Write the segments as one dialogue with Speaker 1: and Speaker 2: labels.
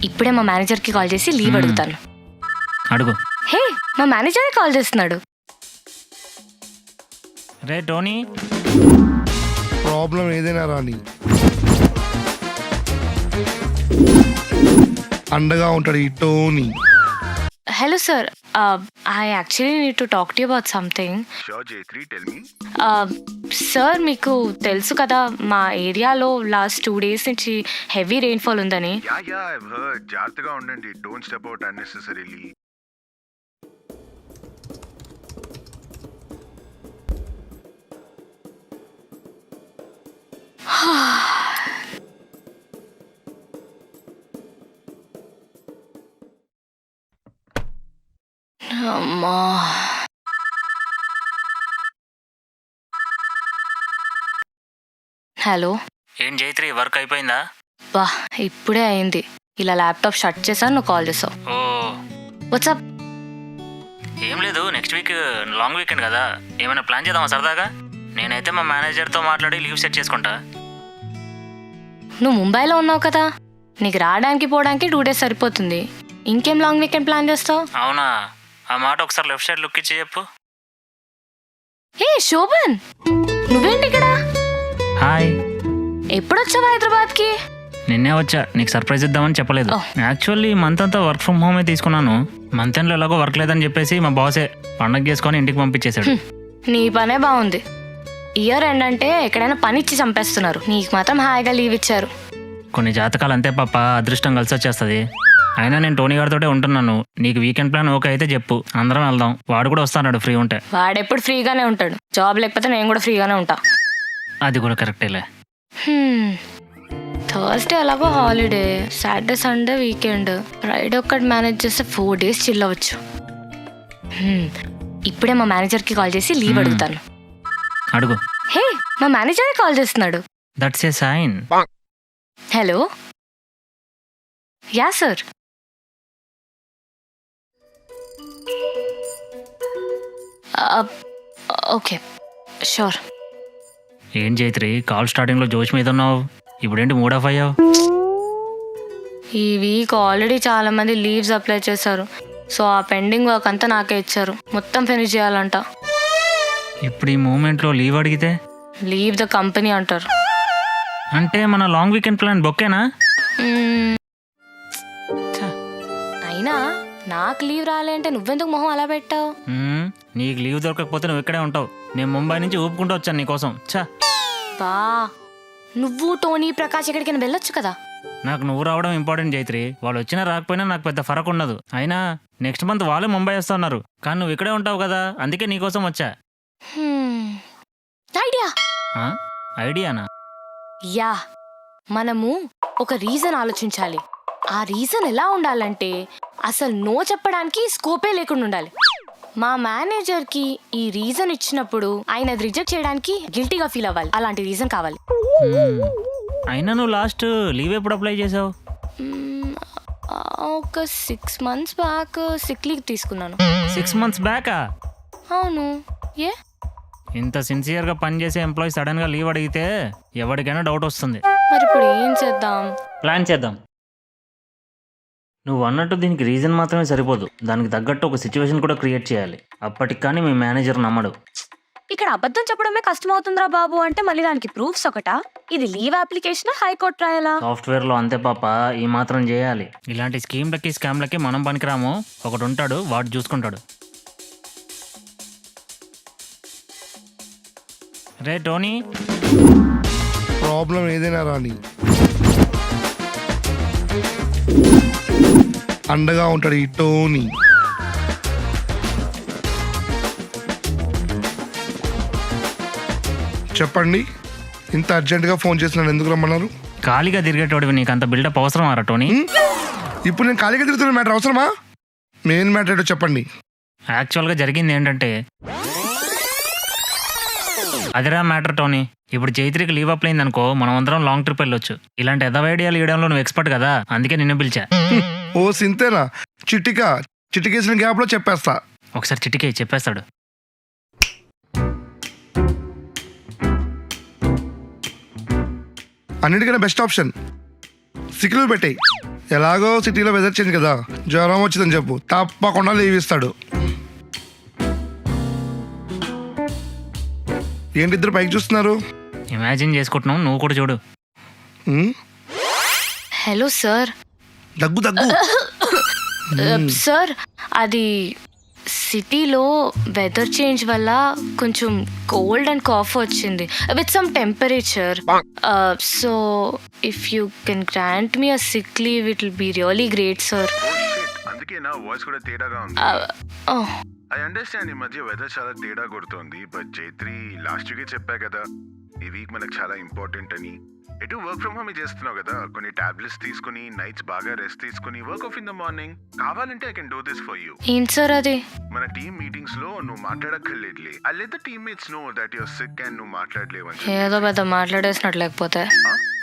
Speaker 1: ఇప్పుడే మా మేనేజర్కి కాల్ చేసి లీవ్ అడుగుతాను.
Speaker 2: అడుగు.
Speaker 1: హే, మా మేనేజరే కాల్ చేస్తున్నాడు.
Speaker 2: రే టోనీ,
Speaker 3: ప్రాబ్లం ఏదైనా రాని అండగా ఉంటాడు ఈ Tony.
Speaker 1: Hello sir, I actually need to talk to you about something. Sir, మీకు తెలుసు కదా మా ఏరియాలో లాస్ట్ 2 days నుంచి హెవీ రెయిన్ఫాల్ ఉందని.
Speaker 4: జాగ్రత్తగా ఉండండి. Don't step out unnecessarily.
Speaker 1: అమ్మా, హలో.
Speaker 2: ఏం జైత్రి, వర్క్ అయిపోయిందా?
Speaker 1: బా, ఇప్పుడే అయింది. ఇలా ల్యాప్టాప్ షట్ చేశాను, నువ్వు కాల్ చేసావు.
Speaker 2: ఓ,
Speaker 1: వాట్సాప్?
Speaker 2: ఏం లేదు, నెక్స్ట్ వీక్ లాంగ్ వీకెండ్ కదా, ఏమైనా ప్లాన్ చేద్దామా సరదాగా? నేనైతే మా మేనేజర్తో మాట్లాడి లీవ్ సెట్ చేసుకుంటా.
Speaker 1: నువ్వు ముంబైలో ఉన్నావు కదా, నీకు రావడానికి పోవడానికి 2 days సరిపోతుంది. ఇంకేం లాంగ్ వీకెండ్ ప్లాన్ చేస్తావు?
Speaker 2: అవునా, ఆ మాట ఒకసారి లెఫ్ట్ సైడ్ లుక్ ఇచ్చి చెప్పు.
Speaker 1: ఏ శోభన్, నువ్వేంటి ఇక్కడ?
Speaker 2: హాయ్.
Speaker 1: ఎప్పుడొచ్చావు హైదరాబాద్కి?
Speaker 2: నిన్నే వచ్చా, నీకు సర్ప్రైజ్ ఇద్దామని చెప్పలేదు. యాక్చువల్లీ మంత్ అంతా వర్క్ ఫ్రమ్ హోమే తీసుకున్నాను. మంత్ ఎండ్లో ఎలాగో వర్క్ లేదని చెప్పేసి మా బాసే పండగ చేసుకొని ఇంటికి పంపించేశాడు.
Speaker 1: నీ పనే బాగుంది. ఇయర్ ఎండ్ అంటే ఎక్కడైనా పని ఇచ్చి చంపేస్తున్నారు, నీకు మాత్రం హాయిగా లీవ్ ఇచ్చారు.
Speaker 2: కొన్ని జాతకాలు అంతే పాప, అదృష్టం కలిసి వచ్చేస్తుంది. అయినా నేను టోనీ గారితోటే ఉంటున్నాను. నీకు వీకెండ్ ప్లాన్ ఓకే అయితే చెప్పు, అందరం వెళ్దాం. వాడు కూడా వస్తాడు ఫ్రీ ఉంటే.
Speaker 1: వాడెప్పుడు ఫ్రీగానే ఉంటాడు, జాబ్ లేకపోతే నేను కూడా ఫ్రీగానే ఉంటా.
Speaker 2: అది కూడా కరెక్టేలే.
Speaker 1: థర్స్డే ఎలాగో holiday, Saturday Sunday weekend, Friday ఒక్కటి మేనేజ్ చేస్తే 4 days చిల్ అవ్వచ్చు. ఇప్పుడే మా మేనేజర్కి కాల్ చేసి లీవ్ అడుగుతాను.
Speaker 2: అడుగు.
Speaker 1: హే, మా మేనేజరే కాల్ చేస్తున్నాడు.
Speaker 2: That's a sign.
Speaker 1: Hello. Ya sir. Okay, sure.
Speaker 2: ఏం జైత్రి, కాల్ స్టార్టింగ్లో జోష్ మీద ఉన్నావు, ఇప్పుడేంటి మూడ్ ఆఫ్ అయ్యావు?
Speaker 1: ఈ వీక్ ఆల్రెడీ చాలా మంది లీవ్స్ అప్లై చేశారు, సో ఆ పెండింగ్ వర్క్ అంతా నాకే ఇచ్చారు. మొత్తం ఫినిష్ చేయాలంట.
Speaker 2: ఇప్పుడు ఈ మూమెంట్లో లీవ్ అడిగితే
Speaker 1: లీవ్ ద కంపెనీ అంటారు.
Speaker 2: అంటే మన లాంగ్ వీకెండ్ ప్లాన్ బొక్కేనా?
Speaker 1: అయినా నాకు లీవ్ రాలే అంటే నువ్వెందుకు మొహం అలా పెట్టావు?
Speaker 2: నీకు లీవ్ దొరకకపోతే నువ్వు ఇక్కడే ఉంటావు. నేను ముంబై నుంచి ఊపుకుంటూ వచ్చాను నీకోసం.
Speaker 1: బా, నువ్వు టోనీ ప్రకాష్ ఎక్కడికైనా వెళ్ళొచ్చు కదా.
Speaker 2: నాకు నువ్వు రావడం ఇంపార్టెంట్ జైత్రి. వాళ్ళు వచ్చినా రాకపోయినా నాకు పెద్ద ఫరక్ ఉండదు. అయినా నెక్స్ట్ మంత్ వాళ్ళే ముంబై వస్తున్నారు, కానీ నువ్వు ఇక్కడే ఉంటావు కదా, అందుకే నీకోసం వచ్చా.
Speaker 1: ఐడియా.
Speaker 2: ఐడియానా?
Speaker 1: యా, మనము ఒక రీజన్ ఆలోచించాలి. ఆ రీజన్ ఎలా ఉండాలంటే అసలు నో చెప్పడానికి స్కోపే లేకుండా ఉండాలి. మా మేనేజర్కి ఈ రీజన్ ఇచ్చినప్పుడు ఆయన అది రిజెక్ట్ చేయడానికి గిల్టీగా ఫీల్ అవ్వాలి. అలాంటి రీజన్ కావాలి.
Speaker 2: అయినా నువ్వు లాస్ట్ లీవ్ ఎప్పుడు అప్లై చేసావు?
Speaker 1: ఒక 6 months బ్యాక్ సిక్ లీవ్ తీసుకున్నాను.
Speaker 2: 6 months బ్యాకా?
Speaker 1: అవును. ఏ
Speaker 2: ఇంత సిన్సియర్గా పనిచేసే ఎంప్లాయీ సడన్గా లీవ్ అడిగితే ఎవరికైనా డౌట్ వస్తుంది.
Speaker 1: మరి ఇప్పుడు ఏం చేద్దాం?
Speaker 2: ప్లాన్ చేద్దాం. నువ్వు అన్నట్టు దీనికి రీజన్ మాత్రమే సరిపోదు, దానికి తగ్గట్టు ఒక సిచ్యువేషన్ కూడా క్రియేట్ చేయాలి. అప్పటికి కానీ మీ మేనేజర్ నమ్మడు.
Speaker 1: ఇక్కడ అబద్ధం చెప్పడమే కష్టం అవుతుందిరా బాబు అంటే మళ్ళీ దానికి ప్రూఫ్స్ ఒకటా? ఇది లీవ్ అప్లికేషన్, హైకోర్టు రాయాలా?
Speaker 2: సాఫ్ట్వేర్లో అంతే పాప, ఈ మాత్రం చేయాలి. ఇలాంటి స్కీమ్లకి స్కామ్లకి మనం పనికిరాము. ఒకడు ఉంటాడు, వాడు చూసుకుంటాడు. రే టోనీ,
Speaker 3: ప్రాబ్లం ఏదైనా రాని అండగా ఉంటాడు ఈ టోనీ. చెప్పండి, ఇంత అర్జెంటుగా ఫోన్ చేసినాను, ఎందుకు రమ్మన్నారు?
Speaker 2: ఖాళీగా తిరిగేటోడివి నీకు అంత బిల్డప్ అవసరమా రా టోనీ?
Speaker 3: ఇప్పుడు నేను ఖాళీగా తిరుగుతున్న మ్యాటర్ అవసరమా? మెయిన్ మ్యాటర్ ఏంటో చెప్పండి.
Speaker 2: యాక్చువల్గా జరిగింది ఏంటంటే, అదిరా మ్యాటర్ టోనీ. ఇప్పుడు చైత్రికి లీవ్ అప్లై అయింది అనుకో, మనం అందరం లాంగ్ ట్రిప్ వెళ్ళొచ్చు. ఇలాంటి ఎదవ ఐడియాలు ఇవ్వడంలో నువ్వు ఎక్స్పర్ట్ కదా, అందుకే నిన్ను పిలిచా.
Speaker 3: ఓ సింతేనా? చిటికేసిన గ్యాప్లో చెప్పేస్తా.
Speaker 2: ఒకసారి చిటికే చెప్పేస్తాడు.
Speaker 3: అన్నిటికన్నా బెస్ట్ ఆప్షన్ సిక్ లీవ్ పెట్టాయి. ఎలాగో సిటీలో వెదర్ చేంజ్ కదా, జ్వరం వచ్చిందని చెప్పు, తప్పకుండా లీవ్ ఇస్తాడు. ఏంటి ఇద్దరు పైకి చూస్తున్నారు?
Speaker 2: ఇమాజిన్ చేసుకుంటున్నావు, నువ్వు కూడా చూడు.
Speaker 3: Um,
Speaker 1: hello sir.
Speaker 3: దగ్గు దగ్గు.
Speaker 1: సార్ అది సిటీలో వెదర్ చేంజ్ వల్ల కొంచెం కోల్డ్ అండ్ కాఫ్ వచ్చింది with some temperature. So if you can grant me a sick leave it will be really great sir.
Speaker 4: అందుకే నా వాయిస్ కూడా తేడాగా ఉంది. ఐ అండర్స్టాండ్, ఈ మధ్య వెదర్ చాలా తేడా కొడుతోంది. బట్ జైత్రి లాస్ట్ వీకే చెప్పా కదా ఈ వీక్ మనకు చాలా ఇంపార్టెంట్ అని. ఎటు వర్క్ ఫ్రమ్ హోమ్ చేస్తున్నావు కదా, కొన్ని టాబ్లెట్స్ తీసుకుని నైట్స్ బాగా రెస్ట్ తీసుకుని work off in the morning. కావాలంటే I can do this for you.
Speaker 1: ఏంటి సార్ అది?
Speaker 4: మన టీమ్ మీటింగ్స్ లో నువ్వు మాట్లాడక్కర్లేదులే. I let the teammates know that your sick and నువ్వు మాట్లాడలేవని.
Speaker 1: ఏదో పెద్ద మాట్లాడేసినట్టు లేకపోతే.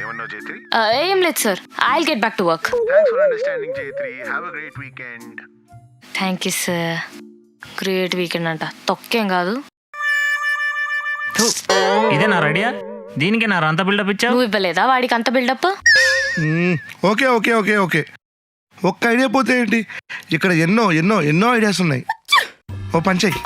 Speaker 4: ఏమన్నావు జైత్రి?
Speaker 1: ఏం లేదు sir, I will get back to work.
Speaker 4: Thanks for understanding Jaitri. Have a great weekend.
Speaker 1: Thank you sir. Great weekend అంట, తొక్కేం కాదు.
Speaker 2: ఇదే నా ఐడియా, దీనికి నా అంత బిల్డప్ ఇచ్చావు.
Speaker 1: నువ్వు ఇవ్వలేదా వాడికి అంత buildup?
Speaker 3: Okay okay okay okay, ఒక్క ఐడియా పోతే ఏంటి, ఇక్కడ ఎన్నో ఎన్నో ఎన్నో ఐడియాస్ ఉన్నాయి. ఓ పంచయ్,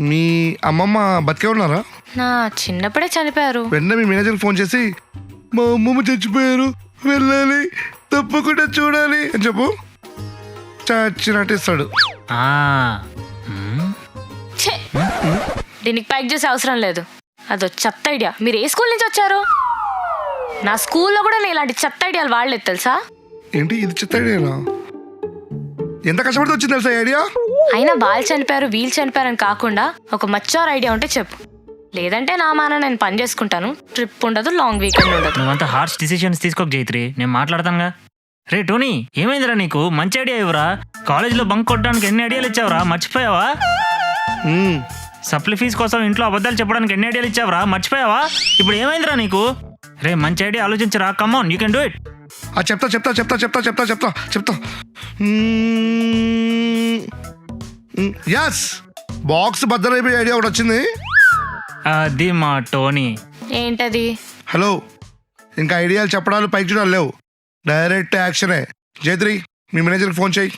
Speaker 3: మీ అమ్మమ్మ బతికే ఉన్నారా?
Speaker 1: నా చిన్నప్పుడే చనిపోయారు.
Speaker 3: వెంటనే మీ మేనేజర్కి ఫోన్ చేసి మా అమ్మమ్మ చచ్చిపోయారు, వెళ్ళాలి, తప్పకుండా చూడాలి అని చెప్పు. చచ్చినట్టు ఇస్తాడు.
Speaker 1: ఛే! దీనికి ప్యాక్ చేసే అవసరం లేదు, అదో చెత్త ఐడియా. మీరు ఏ స్కూల్ నుంచి వచ్చారు? నా స్కూల్లో కూడా నేను ఇలాంటి చెత్త ఐడియాలు వాడలేదు తెలుసా.
Speaker 3: ఏంటి ఇది చెత్త ఐడియానా? ఎంత కష్టపడితే వచ్చింది తెలుసా ఐడియా?
Speaker 1: అయినా వాళ్ళు చనిపోయారు వీళ్ళు చనిపోయారని కాకుండా ఒక మచ్చార్ ఐడియా ఉంటే చెప్పు, లేదంటే నా మాన నేను పని చేసుకుంటాను. ట్రిప్ ఉండదు, లాంగ్ వీకెండ్ ఉండదు.
Speaker 2: నువ్వంతా హార్ష్ డిసిషన్స్ తీసుకోక జైత్రి, నేను మాట్లాడతానుగా. రే టోనీ, ఏమైందిరా నీకు? మంచి ఐడియా ఇవ్వరా. కాలేజీలో బంక్ కొట్టడానికి ఎన్ని ఐడియాలు ఇచ్చావురా, మర్చిపోయావా? సప్లి ఫీజు కోసం ఇంట్లో అబద్ధాలు చెప్పడానికి ఎన్ని ఐడియాలు ఇచ్చావురా, మర్చిపోయావా? ఇప్పుడు ఏమైందిరా నీకు? రే మంచి ఐడియా ఆలోచించరా, come on, you can do it.
Speaker 3: చెప్తా చెప్తా చెప్తా చెప్తా చెప్తా చెప్తా చెప్తా యస్, బాక్స్ బద్దలైపోయే ఐడియా ఒకటి వచ్చింది.
Speaker 2: అది మా టోనీ.
Speaker 1: ఏంటది?
Speaker 3: హలో, ఇంకా ఐడియాలు చెప్పడాలు పైకి చూడాలి లేవు, డైరెక్ట్ యాక్షనే. జైత్రి మీ మేనేజర్కి ఫోన్ చేయి.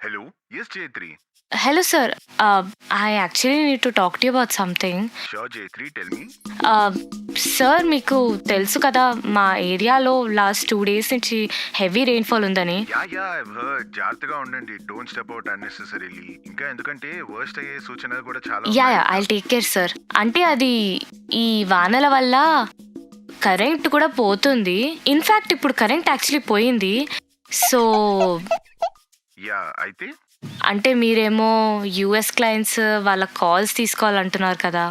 Speaker 4: Hello, yes Jaitri.
Speaker 1: Hello sir, I actually need to talk to you about something.
Speaker 4: Sure Jaitri, tell me.
Speaker 1: Sir మీకు తెలుసు కదా మా ఏరియాలో లాస్ట్ 2 days నుంచి హెవీ రెయిన్ఫాల్ ఉందని.
Speaker 4: Yeah I've heard. జాగ్రత్తగా ఉండండి, డోంట్ స్టెప్ అవుట్ అన్నెసెసరీలీ. ఇంకా ఎందుకంటే వర్స్ట్ అయ్యే సూచనలు కూడా చాలా.
Speaker 1: Yeah I'll take care sir. అంటే అది ఈ వానల వల్ల కరెంట్ కూడా పోతుంది. ఇన్ఫ్యాక్ట్ ఇప్పుడు కరెంట్ యాక్చువల్లీ పోయింది. సో
Speaker 4: యా, అయితే
Speaker 1: అంటే మీరేమో యుఎస్ క్లయింట్స్ వాళ్ళ కాల్స్ తీసుకోవాలంటున్నారు కదా.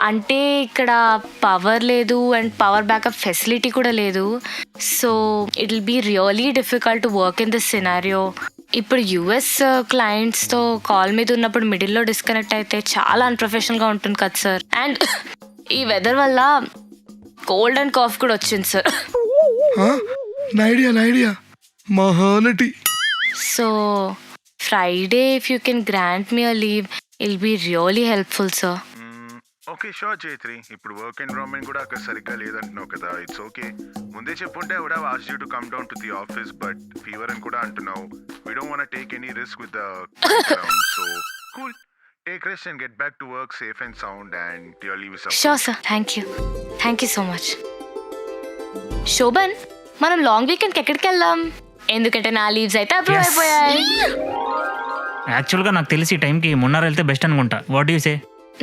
Speaker 1: అంటే ఇక్కడ పవర్ లేదు అండ్ పవర్ బ్యాకప్ ఫెసిలిటీ కూడా లేదు. So it will be really difficult to work in this scenario. ఇప్పుడు యుఎస్ క్లయింట్స్తో కాల్ మీద ఉన్నప్పుడు మిడిల్లో డిస్కనెక్ట్ అయితే చాలా అన్ప్రొఫెషనల్గా ఉంటుంది కదా సార్. అండ్ ఈ వెదర్ వల్ల కోల్డ్ అండ్ కాఫ్ కూడా వచ్చింది సార్.
Speaker 3: నా ఐడియా మహానటి.
Speaker 1: So Friday if you can grant me a leave it'll be really helpful sir.
Speaker 4: Okay sure Jaitri. ఇప్పుడు వర్క్ ఎన్విరాన్మెంట్ కూడా అక్కడ సరిగ్గా లేదంటున్నావు కదా, ఇట్స్ ఓకే. ముందే చెప్పుంటే I would have asked you to come down to the office, but fever అని కూడా అంటున్నావు. We don't want to take any risk with the around. So cool, take rest and get back to work safe and sound and your leave is up.
Speaker 1: Sure sir, thank you so much. Shobhan, మనం long వీకెండ్కి ఎక్కడికి వెళ్దాం? ఎందుకంటే నా leaves అయితే approve అయిపోయాయి.
Speaker 2: యాక్చువల్గా నాకు తెలిసి ఈ టైంకి మున్నార్ వెళ్తే బెస్ట్ అనుకుంటా. What you say?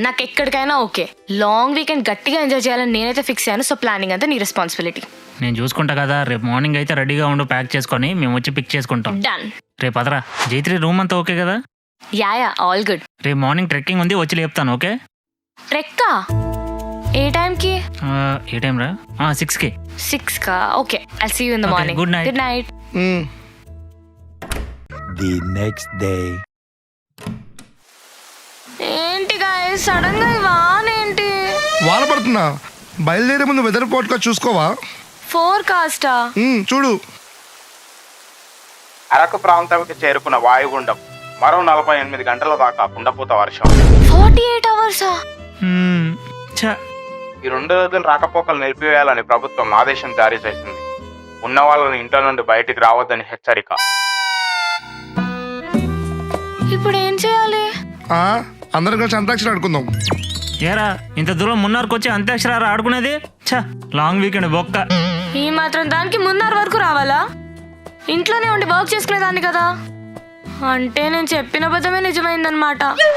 Speaker 1: నాకు ఎక్కడికైనా ఓకే. లాంగ్ వీకెండ్ గట్టిగా ఎంజాయ్ చేయాలని నేనైతే ఫిక్స్ అయ్యాను. సో ప్లానింగ్ అంతా నీ రెస్పాన్సిబిలిటీ.
Speaker 2: నేను చూసుకుంటా కదా. రేపు మార్నింగ్ అయితే రెడీగా ఉండు, ప్యాక్ చేసుకొని మేము వచ్చి పిక్ చేసుకుంటాం.
Speaker 1: డన్.
Speaker 2: రేపు అదరా జైత్రి, రూమ్ అంతా ఓకే కదా?
Speaker 1: Yeah all good.
Speaker 2: రేపు మార్నింగ్ ట్రెక్కింగ్ ఉంది, వచ్చి లేపుతాను. ఓకే?
Speaker 1: ట్రెక్కా? ఏ టైంకి?
Speaker 2: ఏ టైం రా? 6కి.
Speaker 1: 6కా? Okay, I'll see you in the morning.
Speaker 2: Good night.
Speaker 1: Good night.
Speaker 5: The next day.
Speaker 1: ఏంటి గాయస్ సడన్ గా వానేంటి?
Speaker 3: వాన పడుతున్నా, బయలుదేరే ముందు వెదర్ రిపోర్ట్ గా చూసుకోవా?
Speaker 1: ఫోర్కాస్టా?
Speaker 3: చూడు.
Speaker 6: అరకు ప్రాంతానికి చేరుకున్న వాయుగుండం మరో 48 గంటల దాకా కుండపోత వర్షం.
Speaker 1: 48 hours?
Speaker 6: ఈ 2 రోజులు రాకపోకలు నిలిపివేయాలని ప్రభుత్వం ఆదేశం జారీ చేసింది. ఉన్న వాళ్ళని ఇంట్లో నుండి బయటికి రావద్దని హెచ్చరిక.
Speaker 1: ఇప్పుడు ఏం చేయాలి?
Speaker 3: అందరం కలిసి అంతాక్షరి ఆడుకుందాం.
Speaker 2: ఏరా ఇంత దూరం మున్నార్కి వచ్చి అంత్యాక్షరారా ఆడుకునేది? ఛ, లాంగ్ వీకెండ్ బొక్క.
Speaker 1: ఈ మాత్రం దానికి మున్నార్ వరకు రావాలా? ఇంట్లోనే ఉండి వర్క్ చేసుకునేదాన్ని కదా. అంటే నేను చెప్పిన అబద్ధమే నిజమైందనమాట.